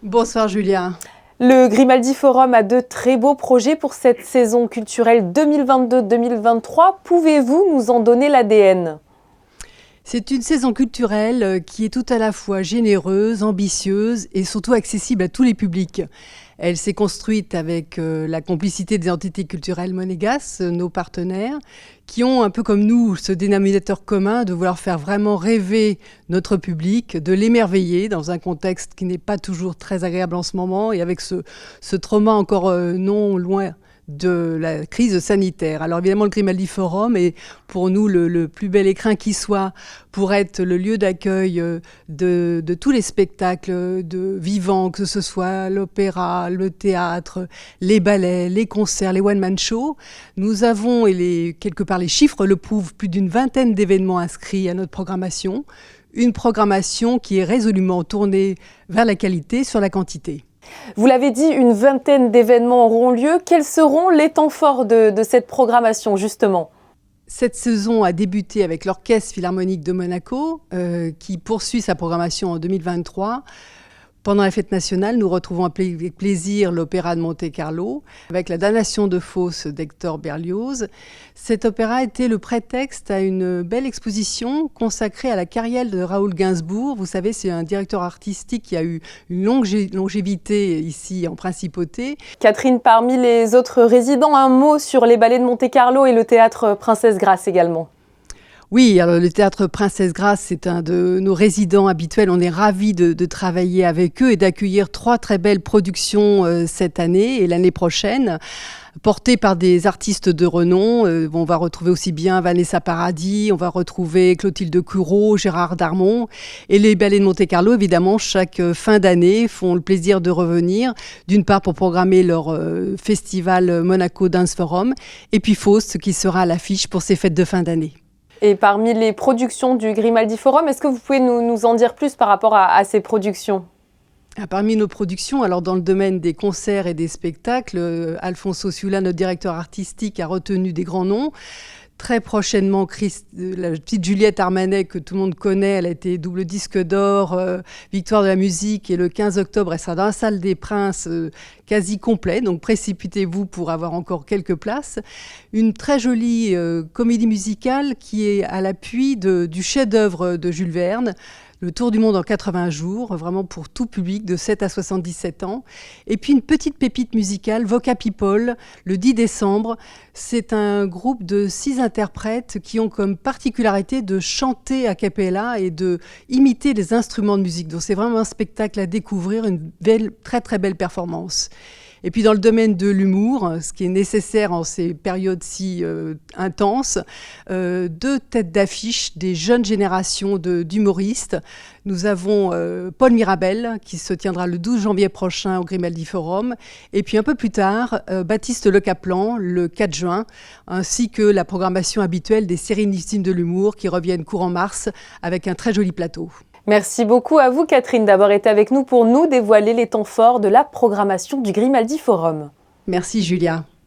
Bonsoir Julia. Le Grimaldi Forum a de très beaux projets pour cette saison culturelle 2022-2023. Pouvez-vous nous en donner l'ADN ? C'est une saison culturelle qui est tout à la fois généreuse, ambitieuse et surtout accessible à tous les publics. Elle s'est construite avec la complicité des entités culturelles monégasques, nos partenaires, qui ont un peu comme nous ce dénominateur commun de vouloir faire vraiment rêver notre public, de l'émerveiller dans un contexte qui n'est pas toujours très agréable en ce moment et avec ce trauma encore non loin de la crise sanitaire. Alors évidemment, le Grimaldi Forum est pour nous le plus bel écrin qui soit pour être le lieu d'accueil de tous les spectacles vivants, que ce soit l'opéra, le théâtre, les ballets, les concerts, les one-man shows. Nous avons, quelque part les chiffres le prouvent, plus d'une vingtaine d'événements inscrits à notre programmation. Une programmation qui est résolument tournée vers la qualité sur la quantité. Vous l'avez dit, une vingtaine d'événements auront lieu. Quels seront les temps forts de cette programmation, justement ? Cette saison a débuté avec l'Orchestre Philharmonique de Monaco, qui poursuit sa programmation en 2023. Pendant la fête nationale, nous retrouvons avec plaisir l'opéra de Monte-Carlo, avec la Damnation de Faust d'Hector Berlioz. Cet opéra était le prétexte à une belle exposition consacrée à la carrière de Raoul Gainsbourg. Vous savez, c'est un directeur artistique qui a eu une longévité ici en Principauté. Catherine, parmi les autres résidents, un mot sur les ballets de Monte-Carlo et le théâtre Princesse Grace également. Oui, alors le théâtre Princesse Grace, c'est un de nos résidents habituels. On est ravis de travailler avec eux et d'accueillir 3 très belles productions cette année et l'année prochaine, portées par des artistes de renom. On va retrouver aussi bien Vanessa Paradis, on va retrouver Clotilde Courreau, Gérard Darmon. Et les ballets de Monte-Carlo, évidemment, chaque fin d'année, font le plaisir de revenir, d'une part pour programmer leur festival Monaco Dance Forum, et puis Faust qui sera à l'affiche pour ces fêtes de fin d'année. Et parmi les productions du Grimaldi Forum, est-ce que vous pouvez nous en dire plus par rapport à ces productions ? Parmi nos productions, alors dans le domaine des concerts et des spectacles, Alfonso Ciulla, notre directeur artistique, a retenu des grands noms. Très prochainement, la petite Juliette Armanet, que tout le monde connaît, elle a été double disque d'or, victoire de la musique, et le 15 octobre, elle sera dans la salle des Princes, quasi complet, donc précipitez-vous pour avoir encore quelques places. Une très jolie comédie musicale qui est à l'appui du chef-d'œuvre de Jules Verne, Le Tour du monde en 80 jours, vraiment pour tout public de 7 à 77 ans. Et puis une petite pépite musicale, Voca People, le 10 décembre. C'est un groupe de 6 interprètes qui ont comme particularité de chanter a cappella et de imiter les instruments de musique. Donc c'est vraiment un spectacle à découvrir, une très très belle performance. Et puis dans le domaine de l'humour, ce qui est nécessaire en ces périodes si intenses, 2 têtes d'affiche des jeunes générations d'humoristes. Nous avons Paul Mirabel, qui se tiendra le 12 janvier prochain au Grimaldi Forum, et puis un peu plus tard, Baptiste Le Caplan, le 4 juin, ainsi que la programmation habituelle des Sérénissimes de l'humour qui reviennent courant mars avec un très joli plateau. Merci beaucoup à vous, Catherine, d'avoir été avec nous pour nous dévoiler les temps forts de la programmation du Grimaldi Forum. Merci, Julia.